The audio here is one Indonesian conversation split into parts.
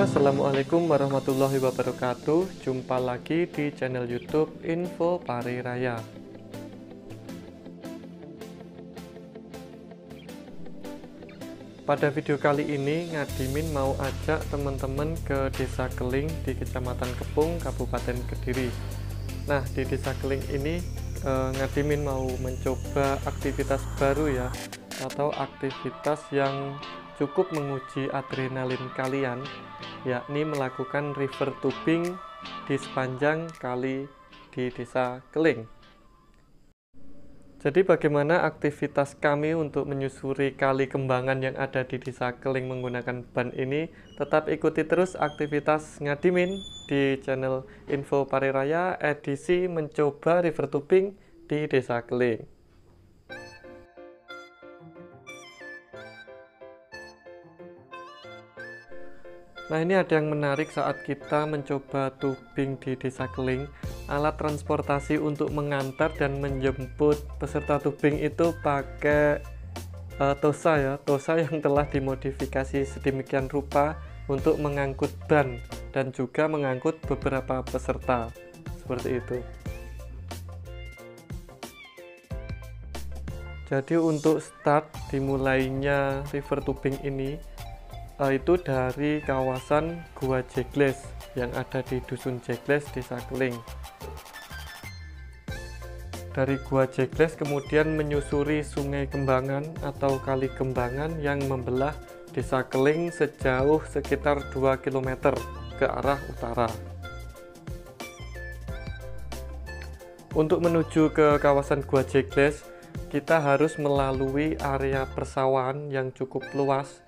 Assalamualaikum warahmatullahi wabarakatuh. Jumpa lagi di channel YouTube Info Pari Raya. Pada video kali ini Ngadimin mau ajak teman-teman ke Desa Keling di Kecamatan Kepung, Kabupaten Kediri. Nah, di Desa Keling ini Ngadimin mau mencoba aktivitas baru ya, atau aktivitas yang cukup menguji adrenalin kalian, yakni melakukan river tubing di sepanjang kali di Desa Keling. Jadi bagaimana aktivitas kami untuk menyusuri kali Kembangan yang ada di Desa Keling menggunakan ban ini? Tetap ikuti terus aktivitas Ngadimin di channel Info Pari Raya edisi mencoba river tubing di Desa Keling. Nah, ini ada yang menarik saat kita mencoba tubing di Desa Keling. Alat transportasi untuk mengantar dan menjemput peserta tubing itu pakai Tosa ya, Tosa yang telah dimodifikasi sedemikian rupa untuk mengangkut ban dan juga mengangkut beberapa peserta. Seperti itu. Jadi untuk start dimulainya river tubing ini itu dari kawasan Gua Jegles yang ada di Dusun Jegles, Desa Keling. Dari Gua Jegles kemudian menyusuri Sungai Kembangan atau Kali Kembangan yang membelah Desa Keling sejauh sekitar 2 km ke arah utara. Untuk menuju ke kawasan Gua Jegles, kita harus melalui area persawahan yang cukup luas,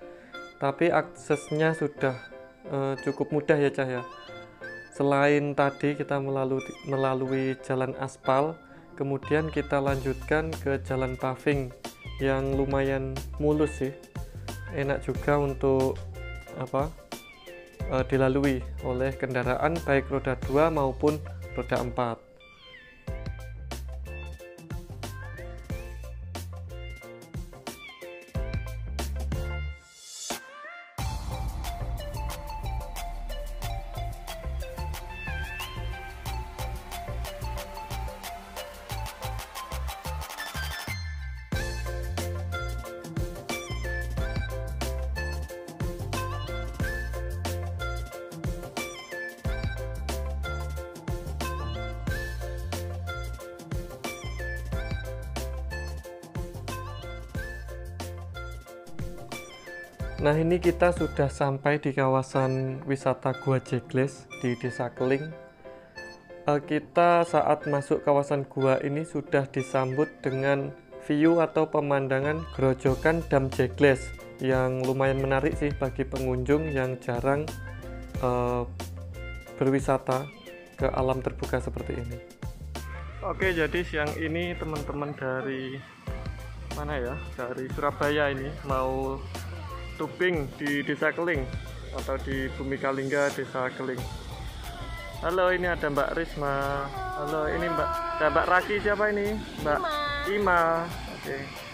tapi aksesnya sudah cukup mudah ya Cah ya. Selain tadi kita melalui jalan aspal, kemudian kita lanjutkan ke jalan paving yang lumayan mulus sih, enak juga untuk dilalui oleh kendaraan baik roda 2 maupun roda 4. Nah, ini kita sudah sampai di kawasan wisata Gua Jegles di Desa Keling. Kita saat masuk kawasan gua ini sudah disambut dengan view atau pemandangan Grojogan Dam Jegles yang lumayan menarik sih bagi pengunjung yang jarang berwisata ke alam terbuka seperti ini. Oke, jadi siang ini teman-teman dari mana ya? Dari Surabaya ini mau tubing di Desa Keling atau di Bumi Kalingga Desa Keling. Halo, ini ada Mbak Risma. Halo, ini Mbak Raki, siapa ini? Mbak Ima. Oke.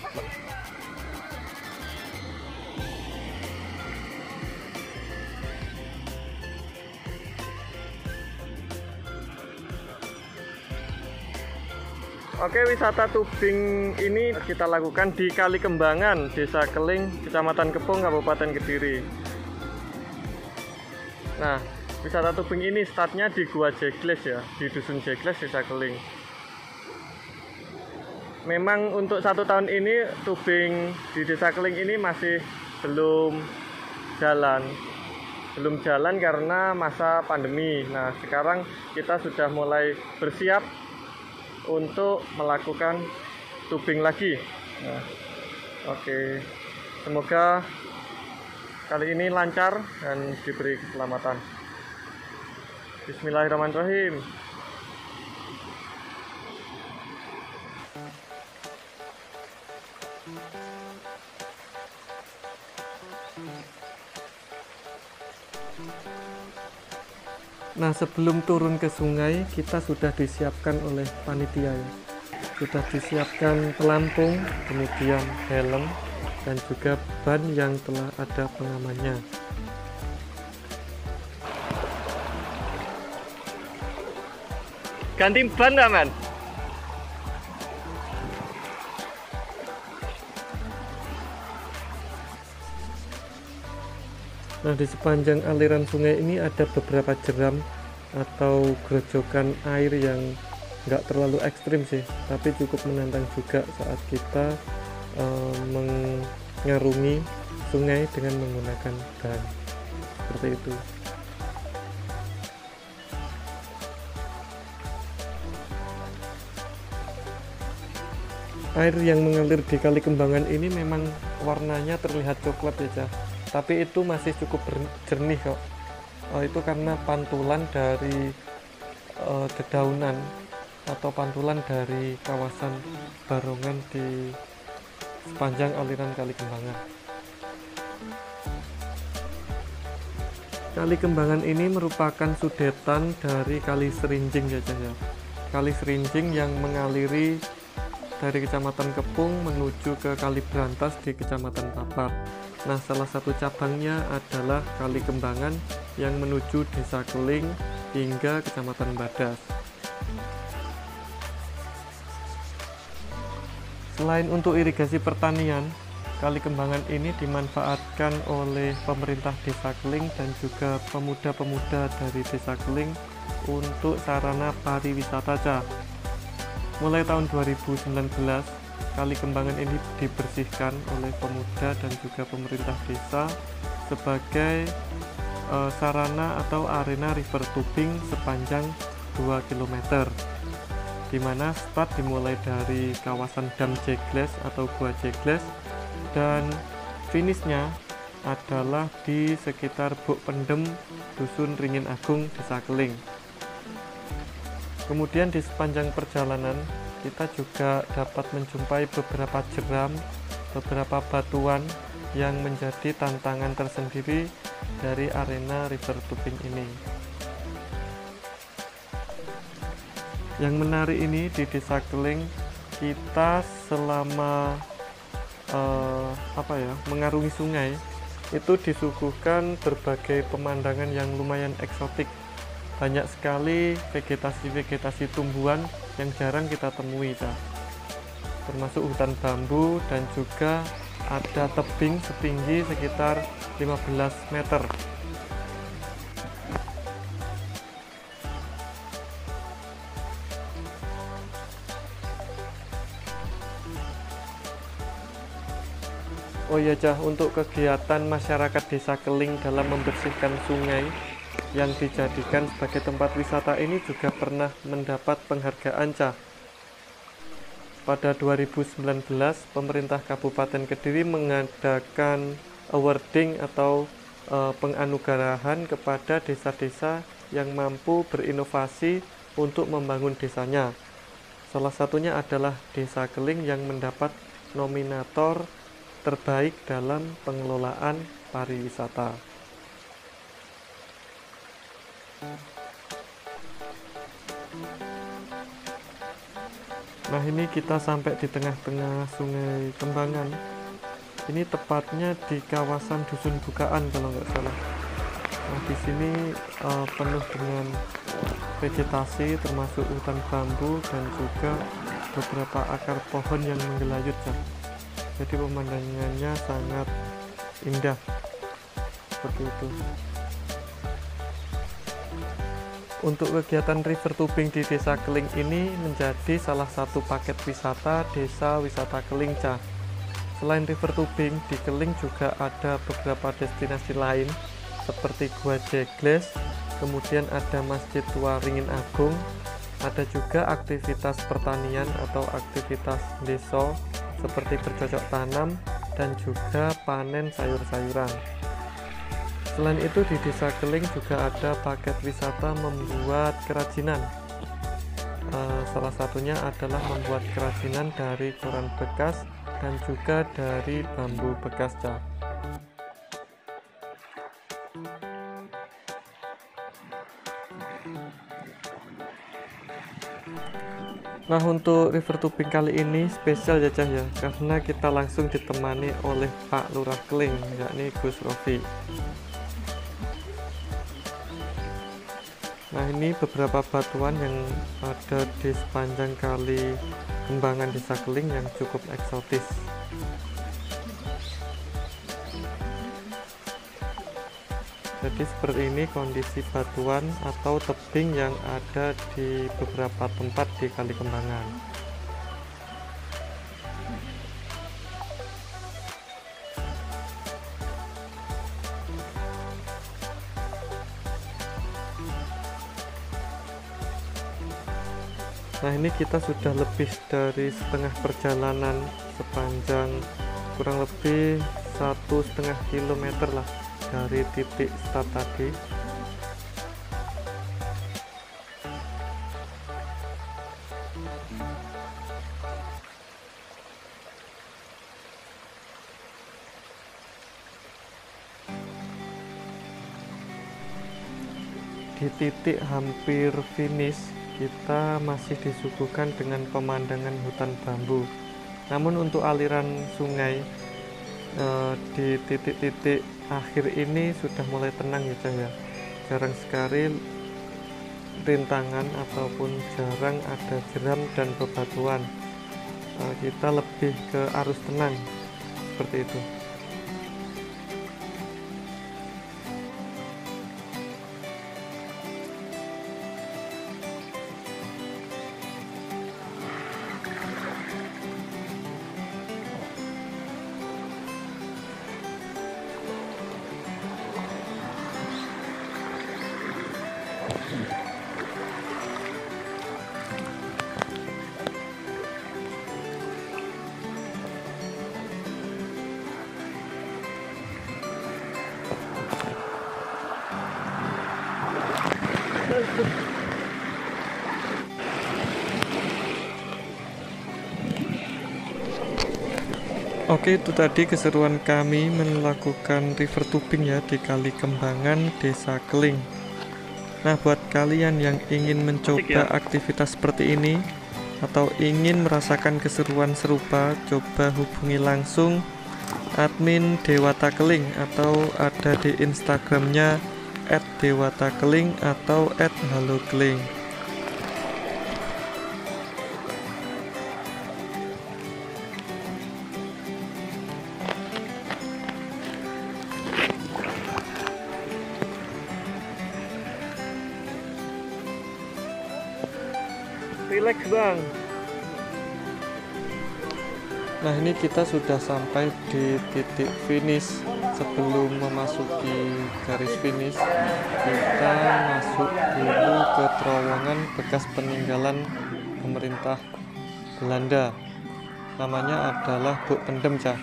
Oke, wisata tubing ini kita lakukan di Kali Kembangan, Desa Keling, Kecamatan Kepung, Kabupaten Kediri. Nah, wisata tubing ini startnya di Gua Jegles ya, di Dusun Jegles, Desa Keling. Memang untuk 1 tahun ini tubing di Desa Keling ini masih belum jalan. Belum jalan karena masa pandemi. Nah, sekarang kita sudah mulai bersiap untuk melakukan tubing lagi. Nah, oke. Semoga kali ini lancar dan diberi keselamatan. Bismillahirrahmanirrahim. Nah, sebelum turun ke sungai, kita sudah disiapkan oleh panitia ya. Sudah disiapkan pelampung, kemudian helm, dan juga ban yang telah ada pengamannya. Ganti ban nggak, Man? Nah, di sepanjang aliran sungai ini ada beberapa jeram atau gerojokan air yang nggak terlalu ekstrim sih, tapi cukup menantang juga saat kita mengarungi sungai dengan menggunakan ban seperti itu. Air yang mengalir di Kali Kembangan ini memang warnanya terlihat coklat ya, Cah. Tapi itu masih cukup jernih kok. Itu karena pantulan dari dedaunan atau pantulan dari kawasan Barongan di sepanjang aliran Kali Kembangan. Kali Kembangan ini merupakan sudetan dari Kali Serinjing ya, Cah, ya. Kali Serinjing yang mengaliri dari Kecamatan Kepung menuju ke Kali Brantas di Kecamatan Papar. Nah, salah satu cabangnya adalah Kali Kembangan yang menuju Desa Keling hingga Kecamatan Badas. Selain untuk irigasi pertanian, Kali Kembangan ini dimanfaatkan oleh pemerintah Desa Keling dan juga pemuda-pemuda dari Desa Keling untuk sarana pariwisata, Cah. Mulai tahun 2019, Kali Kembangan ini dibersihkan oleh pemuda dan juga pemerintah desa sebagai sarana atau arena river tubing sepanjang 2 km, di mana start dimulai dari kawasan Dam Jegles atau Gua Jegles dan finishnya adalah di sekitar Buk Pendem, Dusun Ringin Agung, Desa Keling. Kemudian di sepanjang perjalanan kita juga dapat menjumpai beberapa jeram, beberapa batuan yang menjadi tantangan tersendiri dari arena river tubing ini. Yang menarik ini di Desa Keling, kita selama mengarungi sungai itu disuguhkan berbagai pemandangan yang lumayan eksotik. Banyak sekali vegetasi-vegetasi tumbuhan yang jarang kita temui, Cah. Termasuk hutan bambu dan juga ada tebing setinggi sekitar 15 meter. Oh iya, Cah, untuk kegiatan masyarakat Desa Keling dalam membersihkan sungai yang dijadikan sebagai tempat wisata ini juga pernah mendapat penghargaan, Cah. Pada 2019, pemerintah Kabupaten Kediri mengadakan awarding atau penganugerahan kepada desa-desa yang mampu berinovasi untuk membangun desanya. Salah satunya adalah Desa Keling yang mendapat nominator terbaik dalam pengelolaan pariwisata. Nah, ini kita sampai di tengah-tengah Sungai Kembangan. Ini tepatnya di kawasan Dusun Bukaan kalau nggak salah. Nah, di sini penuh dengan vegetasi termasuk hutan bambu dan juga beberapa akar pohon yang menggelayut, Cah. Jadi pemandangannya sangat indah seperti itu. Untuk kegiatan river tubing di Desa Keling ini menjadi salah satu paket wisata Desa Wisata Keling, Cah. Selain river tubing, di Keling juga ada beberapa destinasi lain seperti Gua Jegles, kemudian ada Masjid Tua Ringin Agung, ada juga aktivitas pertanian atau aktivitas desa seperti bercocok tanam dan juga panen sayur-sayuran. Selain itu di Desa Keling juga ada paket wisata membuat kerajinan. Salah satunya adalah membuat kerajinan dari koran bekas dan juga dari bambu bekas cat. Nah, untuk river tubing kali ini spesial ya Cah ya, karena kita langsung ditemani oleh Pak Lurah Keling, yakni Gus Rofi. Nah, ini beberapa batuan yang ada di sepanjang kali Kembangan Desa Keling yang cukup eksotis. Jadi seperti ini kondisi batuan atau tebing yang ada di beberapa tempat di Kali Kembangan. Nah, ini kita sudah lebih dari setengah perjalanan sepanjang kurang lebih 1,5 kilometer lah dari titik start tadi. Di titik hampir finish, kita masih disuguhkan dengan pemandangan hutan bambu. Namun untuk aliran sungai di titik-titik akhir ini sudah mulai tenang ya Cah ya. Jarang sekali rintangan ataupun jarang ada jeram dan bebatuan. Kita lebih ke arus tenang seperti itu. Oke, itu tadi keseruan kami melakukan river tubing ya di Kali Kembangan Desa Keling. Nah, buat kalian yang ingin mencoba aktivitas seperti ini atau ingin merasakan keseruan serupa, coba hubungi langsung admin Dewata Keling atau ada di Instagramnya @dewatakeling atau @halokeling. Relax bang. Nah, ini kita sudah sampai di titik finish. Sebelum memasuki garis finish, kita masuk dulu ke terowongan bekas peninggalan pemerintah Belanda. Namanya adalah Buk Pendem Cah.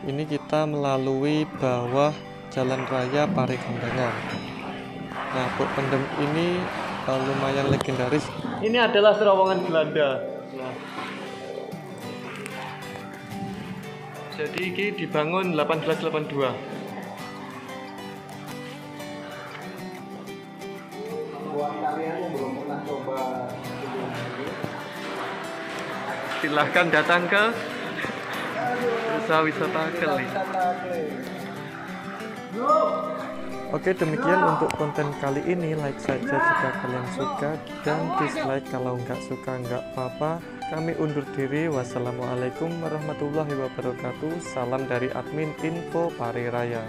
Ini kita melalui bawah jalan raya Pari Kembangan. Nah, Buk Pendem ini lumayan legendaris. Ini adalah terowongan Belanda. Nah, jadi ini dibangun 1882. Buat kalian yang belum pernah coba silahkan datang ke Desa Wisata Keling. Oke, demikian untuk konten kali ini. Like saja jika kalian suka dan dislike kalau nggak suka nggak apa-apa. Kami undur diri. Wassalamualaikum warahmatullahi wabarakatuh. Salam dari admin Info Pari Raya.